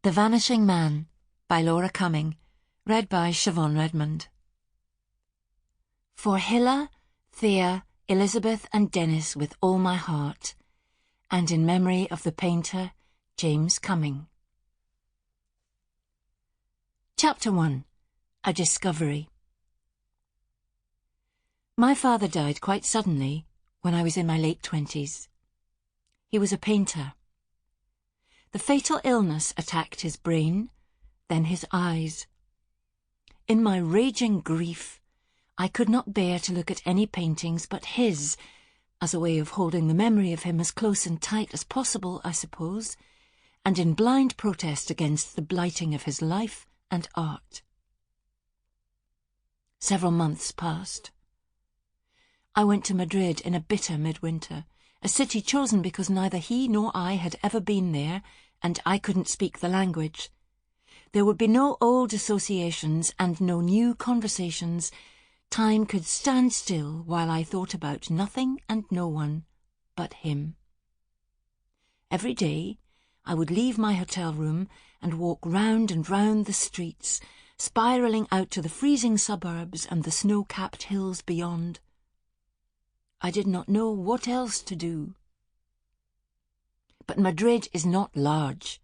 The Vanishing Man by Laura Cumming, read by Siobhan Redmond. For Hilla, Thea, Elizabeth and Dennis with all my heart, and in memory of the painter James Cumming. Chapter 1. A Discovery. My father died quite suddenly when I was in my late 20s. He was a painter. The fatal illness attacked his brain, then his eyes. In my raging grief, I could not bear to look at any paintings but his, as a way of holding the memory of him as close and tight as possible, I suppose, and in blind protest against the blighting of his life and art. Several months passed. I went to Madrid in a bitter midwinter, a city chosen because neither he nor I had ever been there, and I couldn't speak the language. There would be no old associations and no new conversations. Time could stand still while I thought about nothing and no one but him. Every day I would leave my hotel room and walk round and round the streets, spiralling out to the freezing suburbs and the snow-capped hills beyond. I did not know what else to do. But Madrid is not large.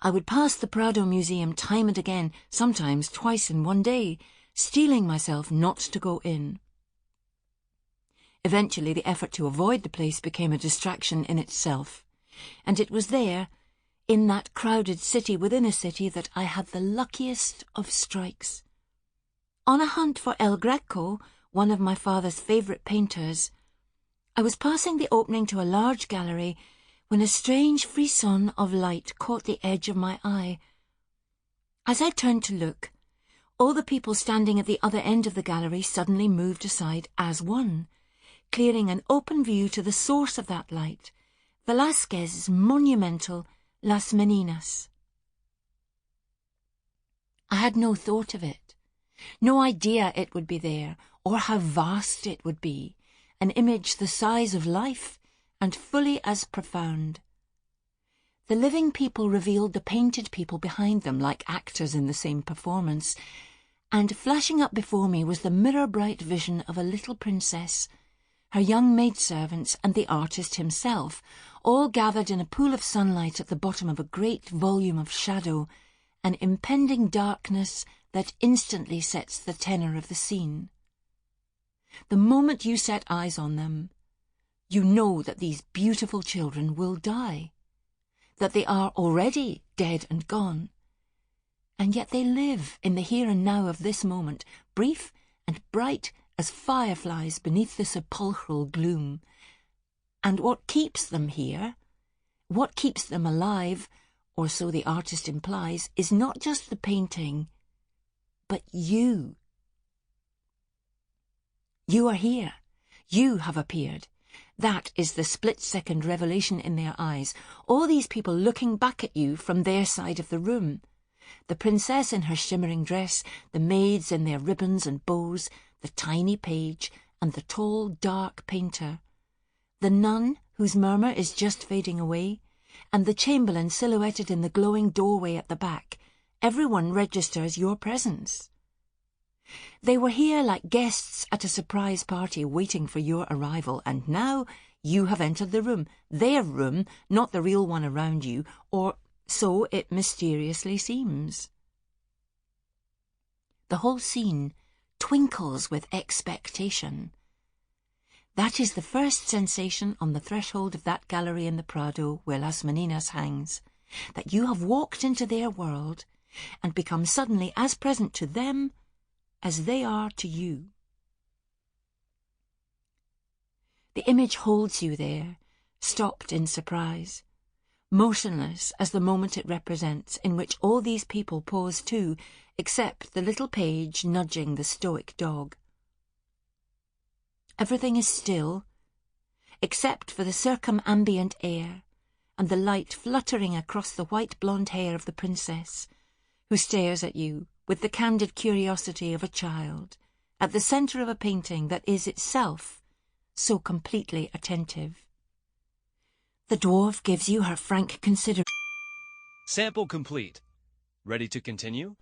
I would pass the Prado Museum time and again, sometimes twice in one day, steeling myself not to go in. Eventually the effort to avoid the place became a distraction in itself, and it was there, in that crowded city within a city, that I had the luckiest of strikes. On a hunt for El Greco, one of my father's favourite painters, I was passing the opening to a large gallery when a strange frisson of light caught the edge of my eye. As I turned to look, all the people standing at the other end of the gallery suddenly moved aside as one, clearing an open view to the source of that light, Velázquez's monumental Las Meninas. I had no thought of it, no idea it would be there, or how vast it would be, an image the size of life, and fully as profound. The living people revealed the painted people behind them like actors in the same performance, and flashing up before me was the mirror-bright vision of a little princess, her young maidservants and the artist himself, all gathered in a pool of sunlight at the bottom of a great volume of shadow, an impending darkness that instantly sets the tenor of the scene. The moment you set eyes on them, you know that these beautiful children will die, that they are already dead and gone, and yet they live in the here and now of this moment, brief and bright as fireflies beneath the sepulchral gloom. And what keeps them here, what keeps them alive, or so the artist implies, is not just the painting, but you. You are here. You have appeared. That is the split-second revelation in their eyes, all these people looking back at you from their side of the room. The princess in her shimmering dress, the maids in their ribbons and bows, the tiny page, and the tall, dark painter. The nun, whose murmur is just fading away, and the chamberlain silhouetted in the glowing doorway at the back. Everyone registers your presence. They were here like guests at a surprise party waiting for your arrival, and now you have entered the room, their room, not the real one around you, or so it mysteriously seems. The whole scene twinkles with expectation. That is the first sensation on the threshold of that gallery in the Prado where Las Meninas hangs, that you have walked into their world and become suddenly as present to them as they are to you. The image holds you there, stopped in surprise, motionless as the moment it represents, in which all these people pause too, except the little page nudging the stoic dog. Everything is still, except for the circumambient air and the light fluttering across the white blonde hair of the princess, who stares at you with the candid curiosity of a child, at the centre of a painting that is itself so completely attentive. The dwarf gives you her frank consideration. Sample complete. Ready to continue?